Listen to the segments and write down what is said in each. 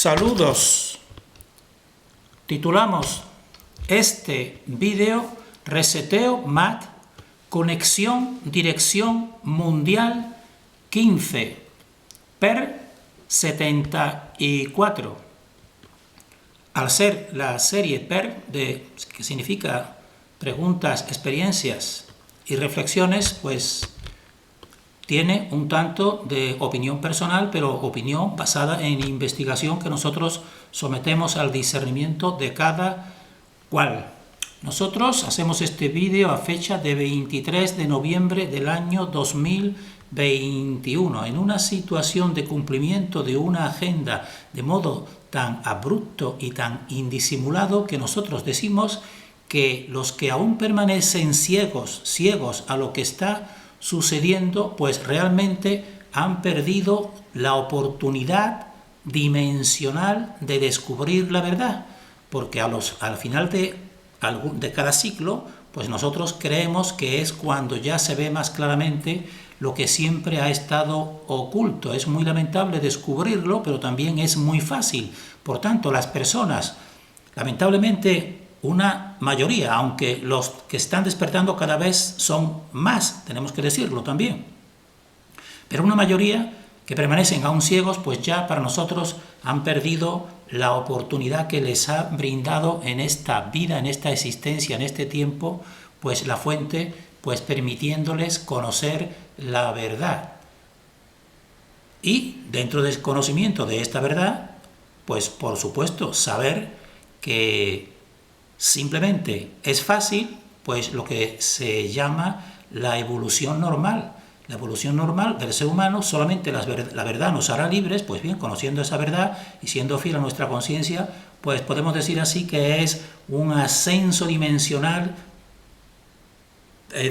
Saludos. Titulamos este vídeo Reseteo MAT, conexión dirección mundial 15 per 74. Al ser la serie PER, que significa preguntas, experiencias y reflexiones, pues tiene un tanto de opinión personal, pero opinión basada en investigación que nosotros sometemos al discernimiento de cada cual. Nosotros hacemos este vídeo a fecha de 23 de noviembre del año 2021, en una situación de cumplimiento de una agenda de modo tan abrupto y tan indisimulado que nosotros decimos que los que aún permanecen ciegos a lo que está sucediendo, pues realmente han perdido la oportunidad dimensional de descubrir la verdad, porque al final de cada ciclo, pues nosotros creemos que es cuando ya se ve más claramente lo que siempre ha estado oculto. Es muy lamentable descubrirlo, pero también es muy fácil. Por tanto, las personas, lamentablemente, una mayoría, aunque los que están despertando cada vez son más, tenemos que decirlo también, pero una mayoría que permanecen aún ciegos, pues ya para nosotros han perdido la oportunidad que les ha brindado en esta vida, en esta existencia, en este tiempo, pues la fuente, pues permitiéndoles conocer la verdad. Y dentro del conocimiento de esta verdad, pues por supuesto saber que simplemente es fácil, pues lo que se llama la evolución normal. La evolución normal del ser humano, solamente la verdad nos hará libres. Pues bien, conociendo esa verdad y siendo fiel a nuestra conciencia, pues podemos decir así que es un ascenso dimensional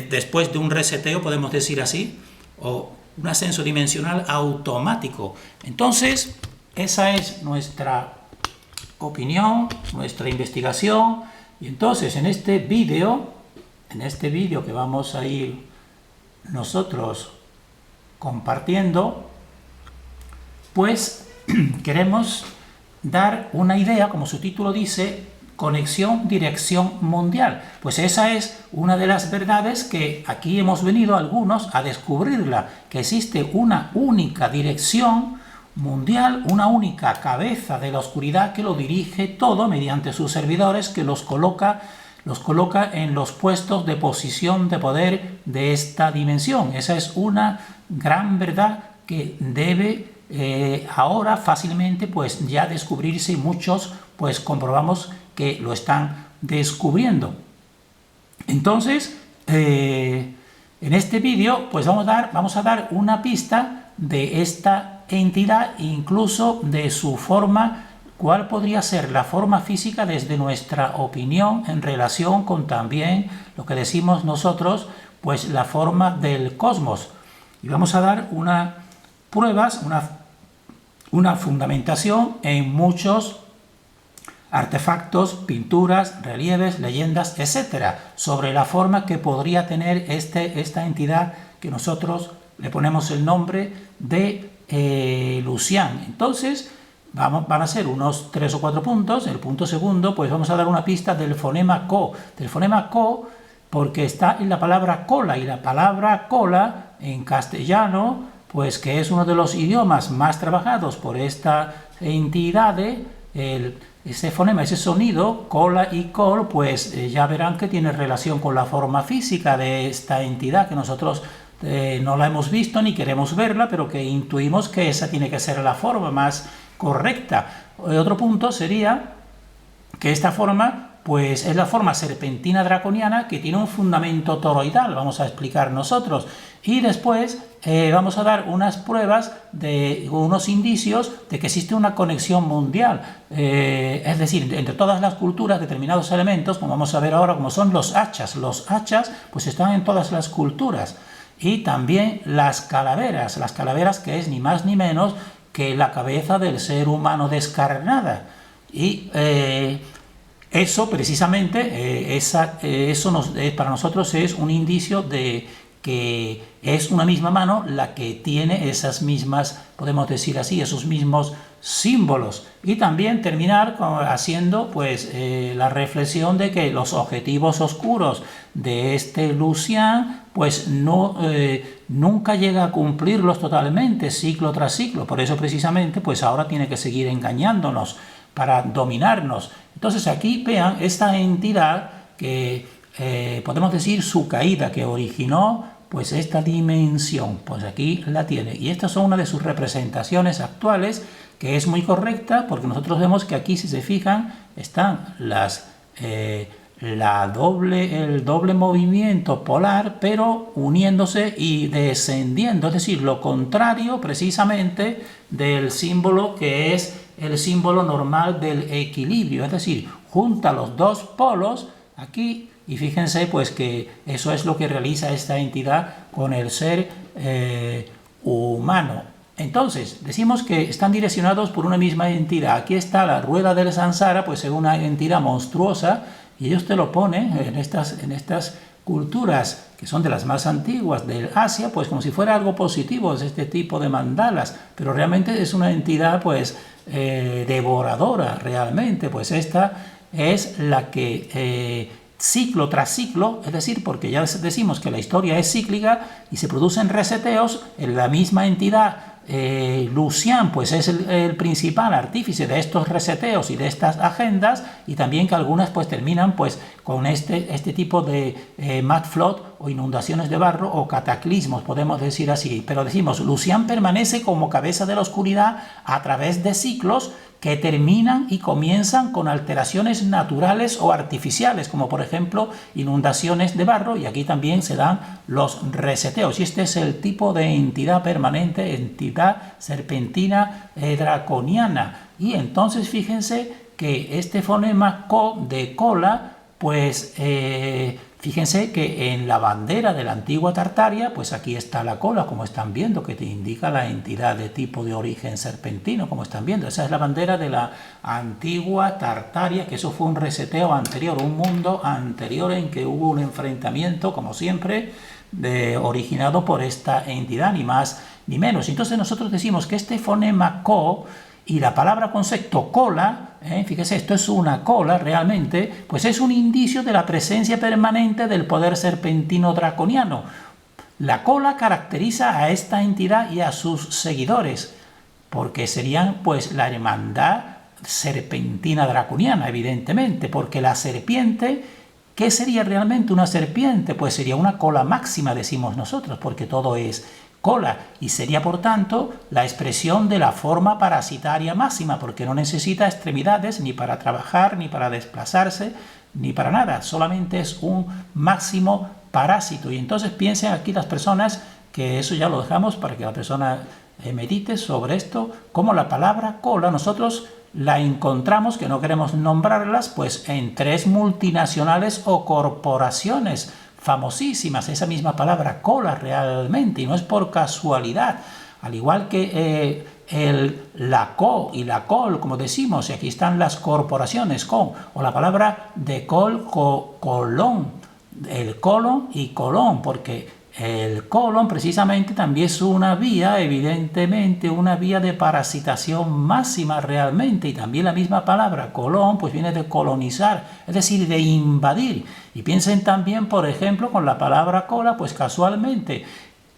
después de un reseteo, podemos decir así, o un ascenso dimensional automático. Entonces, esa es nuestra opinión, nuestra investigación. Y entonces en este vídeo que vamos a ir nosotros compartiendo, pues queremos dar una idea, como su título dice, conexión dirección mundial. Pues esa es una de las verdades que aquí hemos venido algunos a descubrirla, que existe una única dirección mundial, una única cabeza de la oscuridad que lo dirige todo mediante sus servidores, que los coloca en los puestos de posición de poder de esta dimensión. Esa es una gran verdad que debe ahora fácilmente pues ya descubrirse, y muchos pues comprobamos que lo están descubriendo. Entonces, en este vídeo pues vamos a dar una pista de esta entidad, incluso de su forma, cuál podría ser la forma física desde nuestra opinión en relación con también lo que decimos nosotros, pues la forma del cosmos. Y vamos a dar unas pruebas, una fundamentación en muchos artefactos, pinturas, relieves, leyendas, etcétera, sobre la forma que podría tener esta entidad que nosotros le ponemos el nombre de Lucian. Entonces van a ser unos 3 o 4 puntos. El punto segundo, pues vamos a dar una pista del fonema ko, porque está en la palabra cola, y la palabra cola en castellano, pues que es uno de los idiomas más trabajados por esta entidad, ese fonema, ese sonido, cola y col, pues ya verán que tiene relación con la forma física de esta entidad, que nosotros no la hemos visto ni queremos verla, pero que intuimos que esa tiene que ser la forma más correcta. Otro punto sería que esta forma pues es la forma serpentina draconiana, que tiene un fundamento toroidal, vamos a explicar nosotros, y después vamos a dar unas pruebas, unos indicios de que existe una conexión mundial, es decir, entre todas las culturas, determinados elementos, como vamos a ver ahora, como son los hachas pues están en todas las culturas. Y también las calaveras que es ni más ni menos que la cabeza del ser humano descarnada. Y eso precisamente, para nosotros es un indicio de que es una misma mano la que tiene esas mismas, podemos decir así, esos mismos símbolos. Y también terminar haciendo pues la reflexión de que los objetivos oscuros de este Lucian pues nunca llega a cumplirlos totalmente, ciclo tras ciclo. Por eso precisamente pues ahora tiene que seguir engañándonos para dominarnos. Entonces aquí vean esta entidad que podemos decir su caída, que originó pues esta dimensión, pues aquí la tiene. Y estas son una de sus representaciones actuales, que es muy correcta, porque nosotros vemos que aquí, si se fijan, están el doble movimiento polar, pero uniéndose y descendiendo, es decir, lo contrario precisamente del símbolo que es el símbolo normal del equilibrio, es decir, junta los dos polos aquí. Y fíjense pues que eso es lo que realiza esta entidad con el ser humano. Entonces, decimos que están direccionados por una misma entidad. Aquí está la rueda del Sansara, pues es una entidad monstruosa, y ellos te lo ponen en estas culturas que son de las más antiguas del Asia, pues como si fuera algo positivo, es este tipo de mandalas, pero realmente es una entidad pues devoradora, realmente, pues esta es la que ciclo tras ciclo, es decir, porque ya decimos que la historia es cíclica y se producen reseteos en la misma entidad. Lucian pues es el principal artífice de estos reseteos y de estas agendas, y también que algunas pues terminan pues con este tipo de mud flood o inundaciones de barro o cataclismos, podemos decir así. Pero decimos, Lucian permanece como cabeza de la oscuridad a través de ciclos que terminan y comienzan con alteraciones naturales o artificiales, como por ejemplo inundaciones de barro, y aquí también se dan los reseteos. Y este es el tipo de entidad permanente, entidad serpentina draconiana. Y entonces fíjense que este fonema ko de cola, pues fíjense que en la bandera de la antigua Tartaria, pues aquí está la cola, como están viendo, que te indica la entidad de tipo de origen serpentino, como están viendo. Esa es la bandera de la antigua Tartaria, que eso fue un reseteo anterior, un mundo anterior en que hubo un enfrentamiento, como siempre, originado por esta entidad, ni más ni menos. Entonces nosotros decimos que este fonema ko y la palabra concepto cola, fíjese, esto es una cola realmente, pues es un indicio de la presencia permanente del poder serpentino draconiano. La cola caracteriza a esta entidad y a sus seguidores, porque serían pues la hermandad serpentina draconiana, evidentemente, porque la serpiente, ¿qué sería realmente una serpiente? Pues sería una cola máxima, decimos nosotros, porque todo es cola, y sería por tanto la expresión de la forma parasitaria máxima, porque no necesita extremidades ni para trabajar, ni para desplazarse, ni para nada, solamente es un máximo parásito. Y entonces piensen aquí las personas, que eso ya lo dejamos para que la persona medite sobre esto, como la palabra cola nosotros la encontramos, que no queremos nombrarlas, pues en 3 multinacionales o corporaciones famosísimas, esa misma palabra cola realmente, y no es por casualidad, al igual que la co y la col, como decimos, y aquí están las corporaciones con, o la palabra de colón, el colon y colón, porque el colon precisamente también es una vía, evidentemente, una vía de parasitación máxima realmente, y también la misma palabra colon pues viene de colonizar, es decir, de invadir. Y piensen también, por ejemplo, con la palabra cola, pues casualmente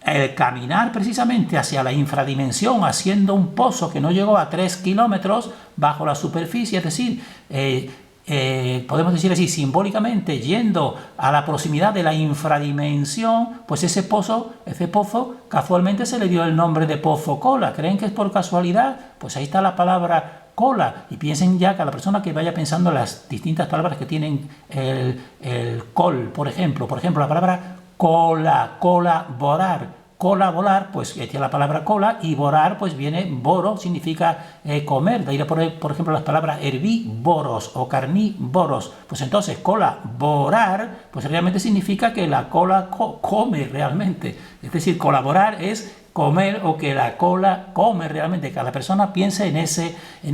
el caminar precisamente hacia la infradimensión, haciendo un pozo que no llegó a 3 kilómetros bajo la superficie, es decir, podemos decir así, simbólicamente, yendo a la proximidad de la infradimensión, pues ese pozo casualmente se le dio el nombre de pozo cola. ¿Creen que es por casualidad? Pues ahí está la palabra cola, y piensen ya que a la persona que vaya pensando las distintas palabras que tienen el col, por ejemplo la palabra cola, colaborar, pues tiene la palabra cola, y vorar, pues viene, boro, significa comer, de ahí por ejemplo las palabras herbívoros o carnívoros, pues entonces colaborar, pues realmente significa que la cola come realmente, es decir, colaborar es comer o que la cola come realmente, que la persona piense en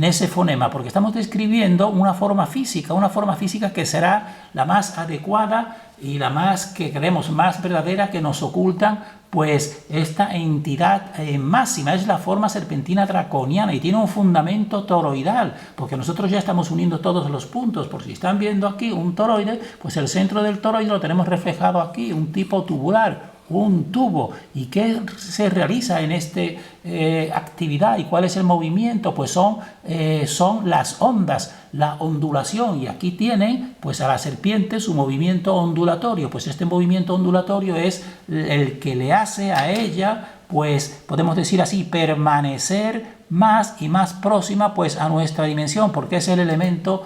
ese fonema, porque estamos describiendo una forma física que será la más adecuada y la más que creemos más verdadera, que nos ocultan pues esta entidad máxima. Es la forma serpentina draconiana y tiene un fundamento toroidal, porque nosotros ya estamos uniendo todos los puntos. Por si están viendo aquí un toroide, pues el centro del toroide lo tenemos reflejado aquí, un tipo tubular, un tubo. ¿Y qué se realiza en esta actividad y cuál es el movimiento? Pues son las ondas, la ondulación, y aquí tienen pues a la serpiente su movimiento ondulatorio. Pues este movimiento ondulatorio es el que le hace a ella, pues podemos decir así, permanecer más y más próxima pues a nuestra dimensión, porque es el elemento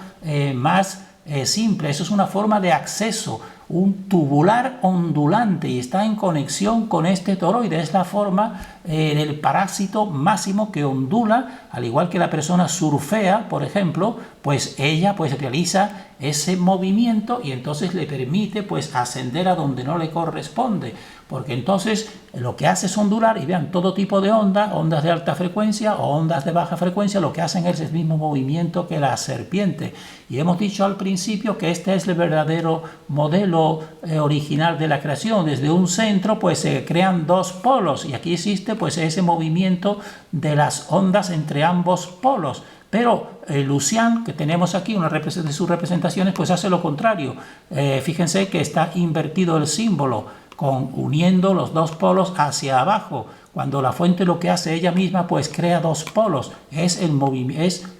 más simple. Eso es una forma de acceso, un tubular ondulante, y está en conexión con este toroide. Es la forma del parásito máximo que ondula, al igual que la persona surfea, por ejemplo, pues ella pues realiza ese movimiento y entonces le permite pues ascender a donde no le corresponde, porque entonces lo que hace es ondular. Y vean, todo tipo de ondas de alta frecuencia o ondas de baja frecuencia, lo que hacen es el mismo movimiento que la serpiente. Y hemos dicho al principio que este es el verdadero modelo original de la creación. Desde un centro pues se crean dos polos, y aquí existe pues ese movimiento de las ondas entre ambos polos. Pero Lucian, que tenemos aquí, una de sus representaciones, pues hace lo contrario. Fíjense que está invertido el símbolo, uniendo los dos polos hacia abajo, cuando la fuente lo que hace ella misma pues crea dos polos. Es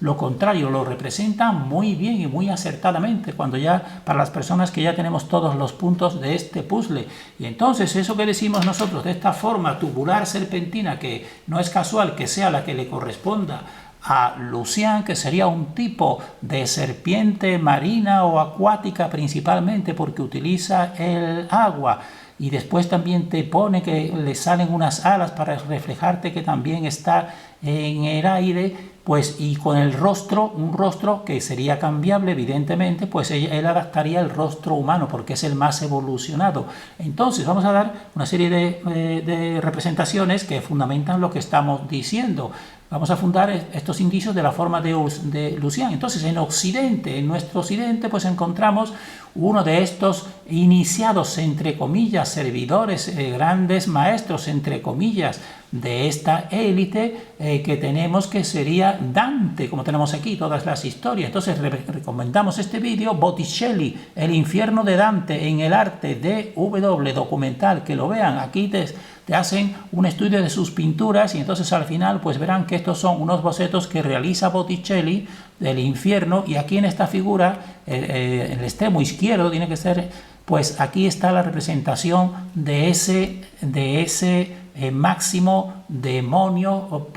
lo contrario, lo representa muy bien y muy acertadamente, cuando ya, para las personas que ya tenemos todos los puntos de este puzzle. Y entonces eso que decimos nosotros de esta forma tubular serpentina, que no es casual que sea la que le corresponda a Lucian, que sería un tipo de serpiente marina o acuática principalmente, porque utiliza el agua, y después también te pone que le salen unas alas para reflejarte que también está en el aire, pues, y con el rostro, un rostro que sería cambiable evidentemente, pues él adaptaría el rostro humano porque es el más evolucionado. Entonces vamos a dar una serie de representaciones que fundamentan lo que estamos diciendo. Vamos a fundar estos indicios de la forma de Lucian. Entonces, en Occidente, en nuestro Occidente, pues encontramos uno de estos iniciados, entre comillas, servidores, grandes maestros, entre comillas, de esta élite que tenemos, que sería Dante, como tenemos aquí todas las historias. Entonces recomendamos este vídeo, Botticelli, El infierno de Dante en el arte, DW, documental, que lo vean. Aquí te hacen un estudio de sus pinturas, y entonces al final pues verán que estos son unos bocetos que realiza Botticelli del infierno. Y aquí en esta figura, en el extremo izquierdo tiene que ser, pues aquí está la representación de ese máximo demonio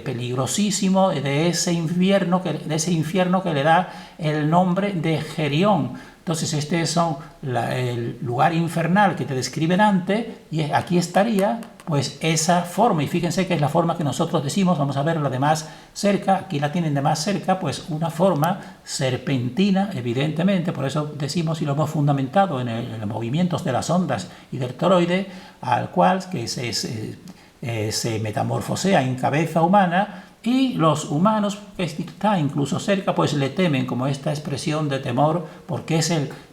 peligrosísimo, de ese infierno que le da el nombre de Gerión. Entonces este es el lugar infernal que te describe Dante, y aquí estaría pues esa forma. Y fíjense que es la forma que nosotros decimos, vamos a verla de más cerca, aquí la tienen de más cerca, pues una forma serpentina evidentemente. Por eso decimos, y lo hemos fundamentado en los movimientos de las ondas y del toroide, al cual que se metamorfosea en cabeza humana, y los humanos, que está incluso cerca, pues le temen, como esta expresión de temor, porque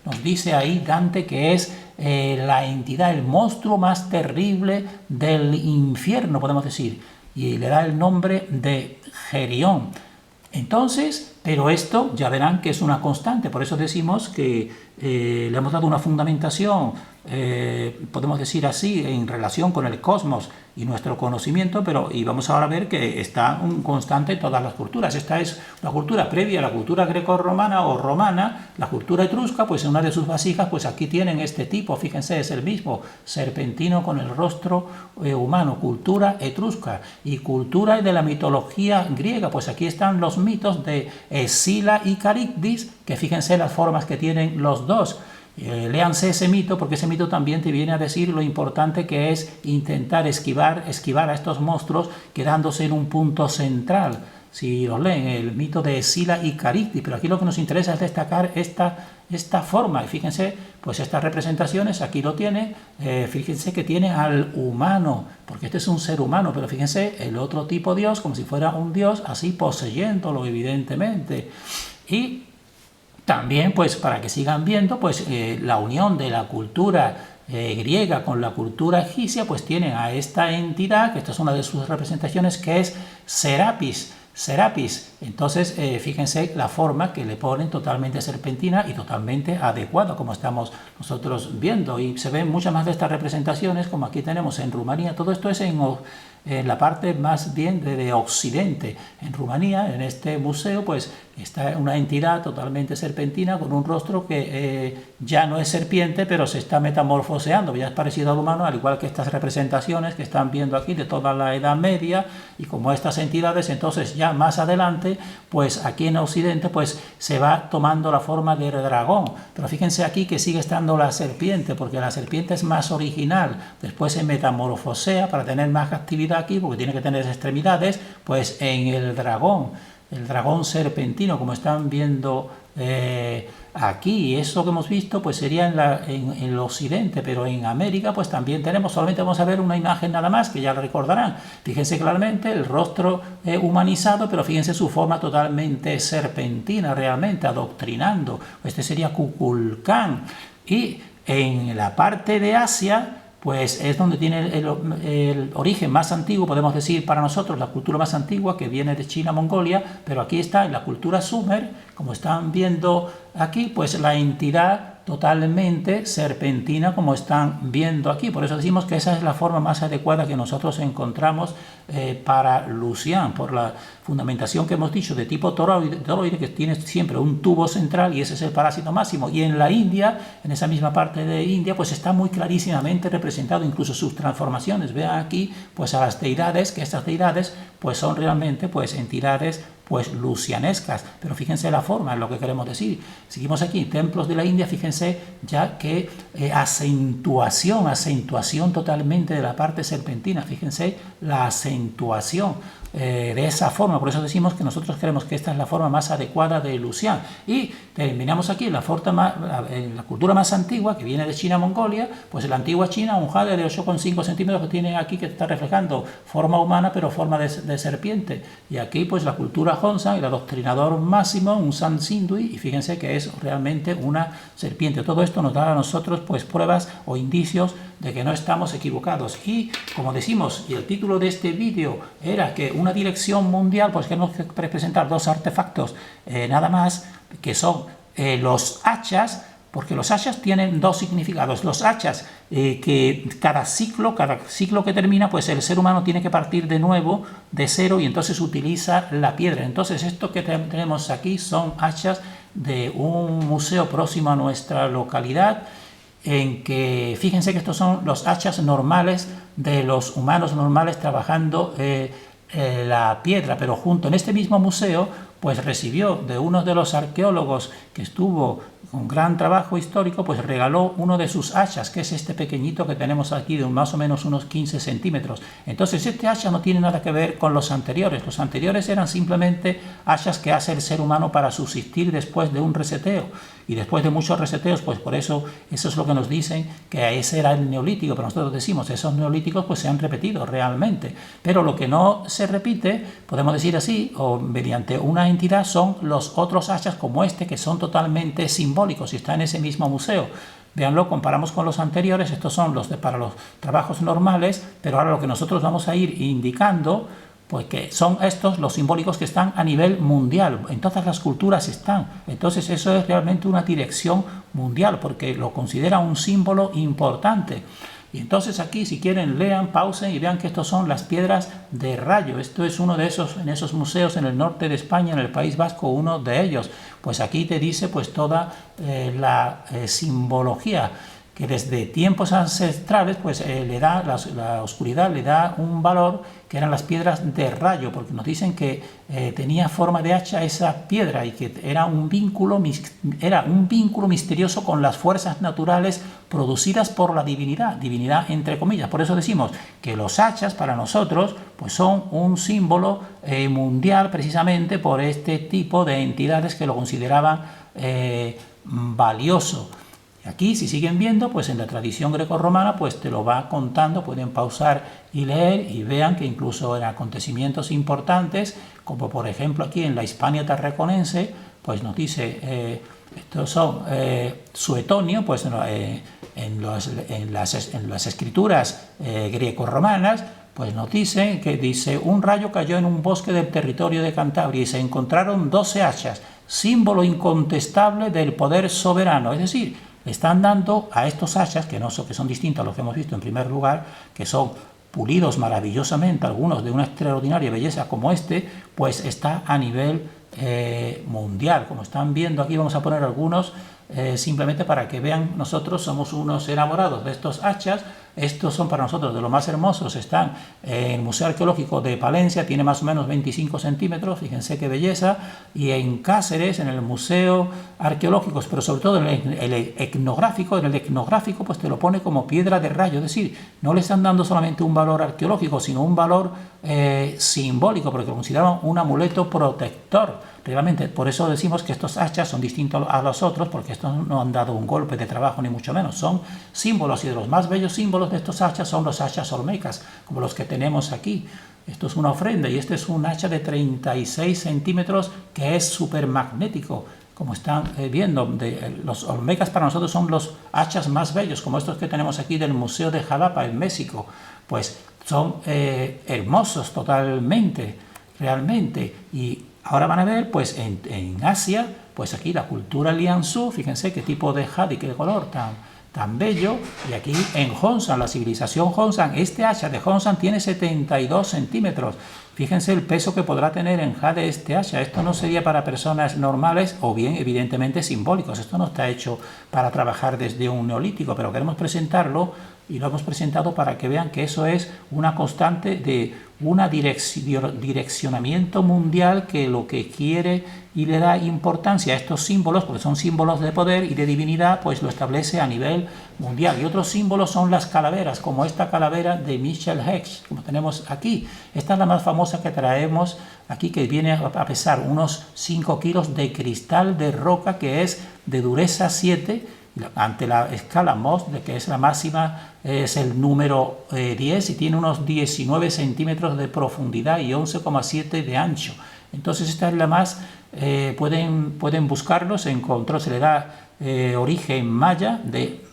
nos dice ahí Dante que es la entidad, el monstruo más terrible del infierno, podemos decir, y le da el nombre de Gerión. Entonces, pero esto ya verán que es una constante, por eso decimos que le hemos dado una fundamentación, podemos decir así, en relación con el cosmos y nuestro conocimiento, y vamos ahora a ver que está un constante en todas las culturas. Esta es una cultura previa a la cultura greco-romana o romana. La cultura etrusca, pues en una de sus vasijas, pues aquí tienen este tipo, fíjense, es el mismo, serpentino con el rostro humano, cultura etrusca. Y cultura de la mitología griega, pues aquí están los mitos de Escila y Caribdis, que fíjense las formas que tienen los dos. Léanse ese mito, porque ese mito también te viene a decir lo importante que es intentar esquivar a estos monstruos quedándose en un punto central. Si los leen, el mito de Escila y Carícti, pero aquí lo que nos interesa es destacar esta forma. Y fíjense, pues estas representaciones, aquí lo tiene, fíjense que tiene al humano, porque este es un ser humano, pero fíjense el otro tipo de Dios, como si fuera un Dios, así poseyéndolo, evidentemente. Y también, pues para que sigan viendo, pues la unión de la cultura griega con la cultura egipcia, pues tiene a esta entidad, que esta es una de sus representaciones, que es Serapis. Entonces, fíjense la forma que le ponen totalmente serpentina y totalmente adecuada, como estamos nosotros viendo. Y se ven muchas más de estas representaciones, como aquí tenemos en Rumanía. Todo esto es en la parte más bien de Occidente. En Rumanía, en este museo, pues está una entidad totalmente serpentina con un rostro que ya no es serpiente, pero se está metamorfoseando, ya es parecido al humano, al igual que estas representaciones que están viendo aquí de toda la Edad Media, y como estas entidades, entonces ya más adelante, pues aquí en Occidente, pues se va tomando la forma del dragón. Pero fíjense aquí que sigue estando la serpiente, porque la serpiente es más original, después se metamorfosea para tener más actividad aquí, porque tiene que tener extremidades, pues en el dragón serpentino, como están viendo aquí. Eso que hemos visto pues sería en el occidente, pero en América pues también tenemos, solamente vamos a ver una imagen nada más, que ya lo recordarán. Fíjense claramente el rostro humanizado, pero fíjense su forma totalmente serpentina, realmente adoctrinando. Este sería Kukulcán. Y en la parte de Asia, pues es donde tiene el origen más antiguo, podemos decir para nosotros, la cultura más antigua, que viene de China, Mongolia, pero aquí está en la cultura Sumer, como están viendo aquí, pues la entidad totalmente serpentina, como están viendo aquí. Por eso decimos que esa es la forma más adecuada que nosotros encontramos para Lucian, por la fundamentación que hemos dicho de tipo toroide, que tiene siempre un tubo central, y ese es el parásito máximo. Y en la India, en esa misma parte de India, pues está muy clarísimamente representado, incluso sus transformaciones. Vean aquí pues a las deidades, que estas deidades pues son realmente pues entidades pues lucianescas, pero fíjense la forma, es lo que queremos decir. Seguimos aquí, templos de la India, fíjense ya que acentuación totalmente de la parte serpentina, fíjense la acentuación de esa forma. Por eso decimos que nosotros creemos que esta es la forma más adecuada de Lucian. Y terminamos aquí en la cultura más antigua, que viene de China, Mongolia, pues en la antigua China, un jade de 8,5 centímetros que tiene aquí, que está reflejando forma humana, pero forma de serpiente. Y aquí pues la cultura Hongsan, el adoctrinador máximo, un San Sindui, y fíjense que es realmente una serpiente. Todo esto nos da a nosotros pues pruebas o indicios de que no estamos equivocados. Y como decimos, y el título de este vídeo era que una dirección mundial, pues queremos presentar dos artefactos nada más, que son los hachas, porque los hachas tienen dos significados. Los hachas, que cada ciclo que termina, pues el ser humano tiene que partir de nuevo, de cero, y entonces utiliza la piedra. Entonces esto que tenemos aquí son hachas de un museo próximo a nuestra localidad, en que fíjense que estos son los hachas normales de los humanos normales trabajando la piedra, pero junto en este mismo museo pues recibió de uno de los arqueólogos que estuvo con gran trabajo histórico, pues regaló uno de sus hachas, que es este pequeñito que tenemos aquí, de más o menos unos 15 centímetros. Entonces este hacha no tiene nada que ver con los anteriores. Los anteriores eran simplemente hachas que hace el ser humano para subsistir después de un reseteo. Y después de muchos reseteos, pues por eso es lo que nos dicen, que ese era el neolítico. Pero nosotros decimos, esos neolíticos pues se han repetido realmente. Pero lo que no se repite, podemos decir así, o mediante una entidad, son los otros hachas como este, que son totalmente simbólicos y está en ese mismo museo. Véanlo, comparamos con los anteriores. Estos son los para los trabajos normales, pero ahora lo que nosotros vamos a ir indicando, pues que son estos los simbólicos que están a nivel mundial, en todas las culturas están. Entonces eso es realmente una dirección mundial, porque lo considera un símbolo importante. Y entonces aquí, si quieren, lean, pausen y vean que estos son las piedras de rayo. Esto es uno de en esos museos en el norte de España, en el País Vasco, uno de ellos. Pues aquí te dice pues toda la simbología que desde tiempos ancestrales pues la oscuridad le da un valor, que eran las piedras de rayo, porque nos dicen que tenía forma de hacha esa piedra y que era un vínculo misterioso con las fuerzas naturales producidas por la divinidad entre comillas. Por eso decimos que los hachas para nosotros pues son un símbolo mundial, precisamente por este tipo de entidades que lo consideraban valioso. Aquí, si siguen viendo, pues en la tradición grecorromana pues te lo va contando, pueden pausar y leer y vean que incluso en acontecimientos importantes, como por ejemplo aquí en la Hispania tarraconense, pues nos dice, estos son Suetonio, pues en las escrituras grecorromanas, pues nos dice que dice, un rayo cayó en un bosque del territorio de Cantabria y se encontraron 12 hachas, símbolo incontestable del poder soberano, es decir, le están dando a estos hachas, que son distintos a los que hemos visto en primer lugar, que son pulidos maravillosamente, algunos de una extraordinaria belleza como este, pues está a nivel mundial. Como están viendo aquí, vamos a poner algunos simplemente para que vean, nosotros somos unos enamorados de estos hachas. Estos son para nosotros de los más hermosos, están en el Museo Arqueológico de Palencia, tiene más o menos 25 centímetros, fíjense qué belleza, y en Cáceres, en el Museo Arqueológico, pero sobre todo en el etnográfico, pues te lo pone como piedra de rayo, es decir, no le están dando solamente un valor arqueológico, sino un valor simbólico, porque lo consideraban un amuleto protector. Realmente, por eso decimos que estos hachas son distintos a los otros, porque estos no han dado un golpe de trabajo, ni mucho menos. Son símbolos, y de los más bellos símbolos de estos hachas son los hachas olmecas, como los que tenemos aquí. Esto es una ofrenda, y este es un hacha de 36 centímetros que es súper magnético. Como están viendo, los olmecas para nosotros son los hachas más bellos, como estos que tenemos aquí del Museo de Jalapa, en México. Pues son hermosos totalmente, realmente. Y ahora van a ver, pues en Asia, pues aquí la cultura Liangsú, fíjense qué tipo de jade y qué color tan bello. Y aquí en Hongsan, la civilización Hongsan, este hacha de Hongsan tiene 72 centímetros. Fíjense el peso que podrá tener en jade este hacha. Esto no sería para personas normales o bien evidentemente simbólicos. Esto no está hecho para trabajar desde un neolítico, pero queremos presentarlo y lo hemos presentado para que vean que eso es una constante de un direccionamiento mundial que lo que quiere y le da importancia a estos símbolos, porque son símbolos de poder y de divinidad, pues lo establece a nivel mundial. Y otros símbolos son las calaveras, como esta calavera de Michel Hecht, como tenemos aquí. Esta es la más famosa que traemos aquí, que viene a pesar unos 5 kilos de cristal de roca, que es de dureza 7, ante la escala Mohs, que es la máxima, es el número 10 y tiene unos 19 centímetros de profundidad y 11,7 de ancho. Entonces esta es la más, pueden buscarlo, se encontró, se le da origen maya de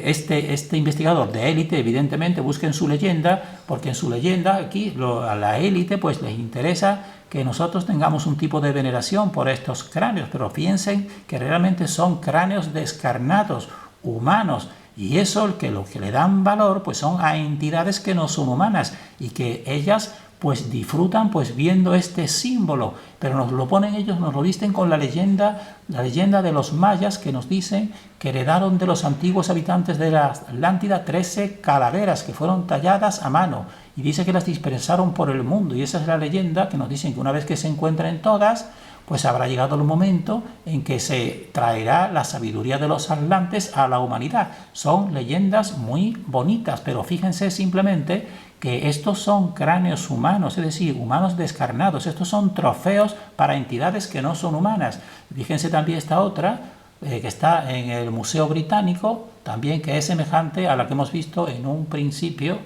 este investigador de élite, evidentemente. Busquen su leyenda, porque en su leyenda aquí a la élite pues les interesa que nosotros tengamos un tipo de veneración por estos cráneos, pero piensen que realmente son cráneos descarnados, humanos, y eso lo que le dan valor pues son a entidades que no son humanas y que ellas pues disfrutan pues viendo este símbolo, pero nos lo ponen ellos, nos lo visten con la leyenda de los mayas, que nos dicen que heredaron de los antiguos habitantes de la Atlántida 13 calaveras que fueron talladas a mano, y dice que las dispersaron por el mundo, y esa es la leyenda que nos dicen que una vez que se encuentren todas, pues habrá llegado el momento en que se traerá la sabiduría de los atlantes a la humanidad. Son leyendas muy bonitas, pero fíjense simplemente que estos son cráneos humanos, es decir, humanos descarnados. Estos son trofeos para entidades que no son humanas. Fíjense también esta otra, que está en el Museo Británico, también, que es semejante a la que hemos visto en un principio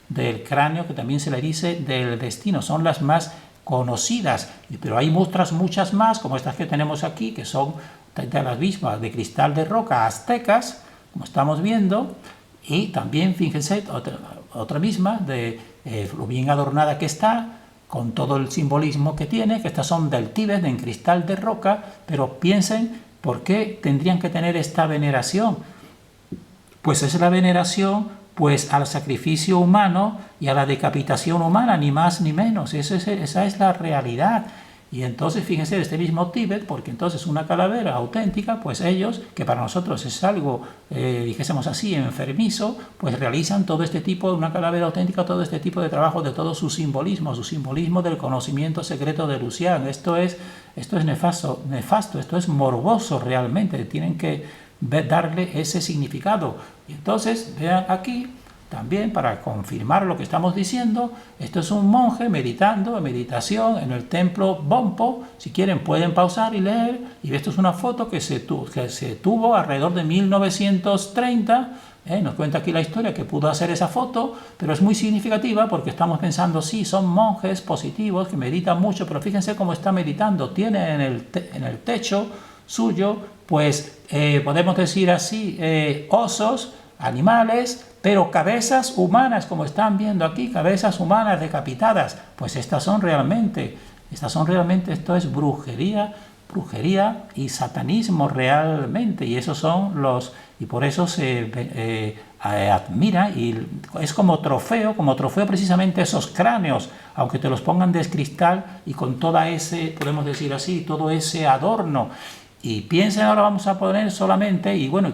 del cráneo, que también se le dice del destino. Son las más conocidas, pero hay muchas más, como estas que tenemos aquí, que son de las mismas, de cristal de roca aztecas, como estamos viendo, y también, fíjense, otra misma, de lo bien adornada que está, con todo el simbolismo que tiene, que estas son del Tíbet, en cristal de roca, pero piensen, ¿por qué tendrían que tener esta veneración? Pues es la veneración pues al sacrificio humano y a la decapitación humana, ni más ni menos. Esa es la realidad. Y entonces, fíjense, este mismo Tíbet, porque entonces una calavera auténtica, pues ellos, que para nosotros es algo, dijésemos así, enfermizo, pues realizan todo este tipo de una calavera auténtica, todo este tipo de trabajo, de todo su simbolismo del conocimiento secreto de Lucian. Esto es nefasto, esto es morboso realmente, tienen que darle ese significado. Y entonces, vean aquí, también para confirmar lo que estamos diciendo, esto es un monje meditando, en meditación, en el templo Bonpo. Si quieren pueden pausar y leer, y esto es una foto que se tuvo alrededor de 1930, nos cuenta aquí la historia que pudo hacer esa foto, pero es muy significativa porque estamos pensando, sí, son monjes positivos que meditan mucho, pero fíjense cómo está meditando, tiene en el techo suyo, pues podemos decir así, osos, animales, pero cabezas humanas, como están viendo aquí, cabezas humanas decapitadas, pues estas son realmente, esto es brujería y satanismo realmente, y esos son y por eso se admira, y es como trofeo precisamente esos cráneos, aunque te los pongan de cristal y con toda podemos decir así, todo ese adorno. Y piensen, ahora vamos a poner solamente, y bueno,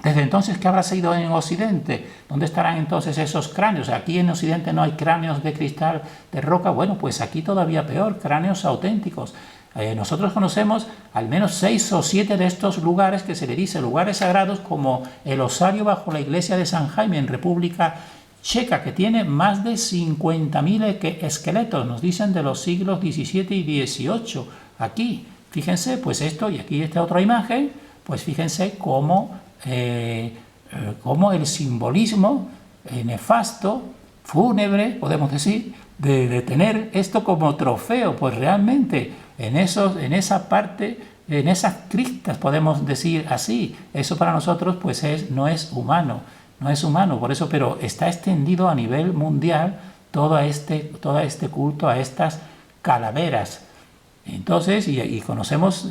desde entonces, ¿qué habrá sido en Occidente? ¿Dónde estarán entonces esos cráneos? Aquí en Occidente no hay cráneos de cristal, de roca. Bueno, pues aquí todavía peor, cráneos auténticos. Nosotros conocemos al menos 6 o 7 de estos lugares que se le dice lugares sagrados, como el osario bajo la iglesia de San Jaime en República Checa, que tiene más de 50.000 esqueletos, nos dicen de los siglos XVII y XVIII. Aquí, fíjense, pues esto, y aquí esta otra imagen, pues fíjense cómo el simbolismo nefasto, fúnebre, podemos decir, de tener esto como trofeo, pues realmente en esa parte, en esas cristas, podemos decir así, eso para nosotros pues no es humano, por eso, pero está extendido a nivel mundial todo este culto a estas calaveras. Entonces, y conocemos,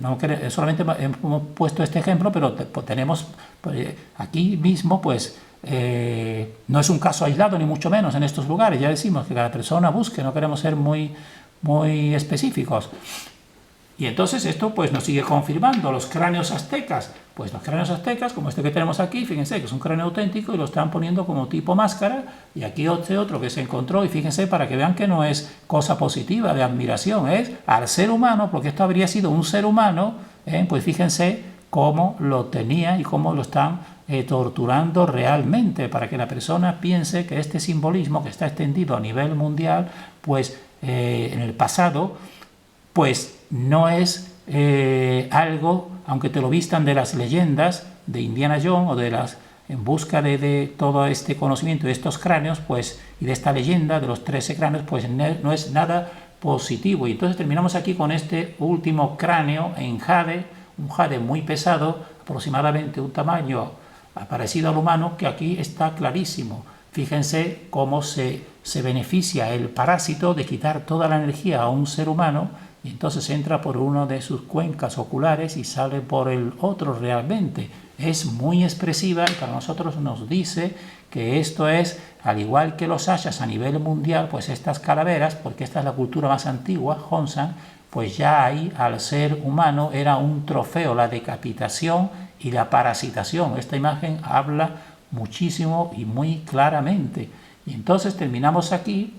no solamente hemos puesto este ejemplo, pero tenemos aquí mismo, pues no es un caso aislado ni mucho menos en estos lugares. Ya decimos que cada persona busque, no queremos ser muy específicos. Y entonces esto pues nos sigue confirmando los cráneos aztecas. Pues los cráneos aztecas, como este que tenemos aquí, fíjense que es un cráneo auténtico y lo están poniendo como tipo máscara. Y aquí otro que se encontró, y fíjense para que vean que no es cosa positiva de admiración, es al ser humano, porque esto habría sido un ser humano, pues fíjense cómo lo tenía y cómo lo están torturando realmente, para que la persona piense que este simbolismo que está extendido a nivel mundial, pues en el pasado, pues no es algo, aunque te lo vistan de las leyendas de Indiana Jones o en busca de todo este conocimiento de estos cráneos, pues, y de esta leyenda de los 13 cráneos, pues no es nada positivo. Y entonces terminamos aquí con este último cráneo en jade, un jade muy pesado, aproximadamente un tamaño parecido al humano, que aquí está clarísimo. Fíjense cómo se beneficia el parásito de quitar toda la energía a un ser humano, y entonces entra por una de sus cuencas oculares y sale por el otro realmente. Es muy expresiva y para nosotros nos dice que esto es, al igual que los ashas a nivel mundial, pues estas calaveras, porque esta es la cultura más antigua, Hongsan, pues ya ahí al ser humano era un trofeo, la decapitación y la parasitación. Esta imagen habla muchísimo y muy claramente. Y entonces terminamos aquí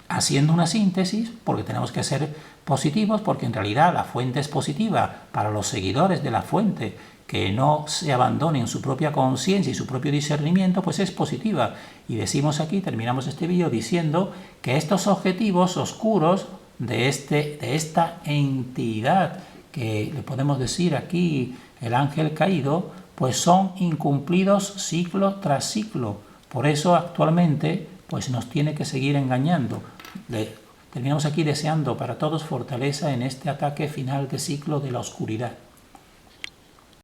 haciendo una síntesis, porque tenemos que ser positivos, porque en realidad la fuente es positiva para los seguidores de la fuente, que no se abandonen su propia conciencia y su propio discernimiento, pues es positiva. Y decimos aquí, terminamos este vídeo diciendo que estos objetivos oscuros de esta entidad, que le podemos decir aquí el ángel caído, pues son incumplidos ciclo tras ciclo. Por eso actualmente pues nos tiene que seguir engañando. Terminamos aquí deseando para todos fortaleza en este ataque final de ciclo de la oscuridad.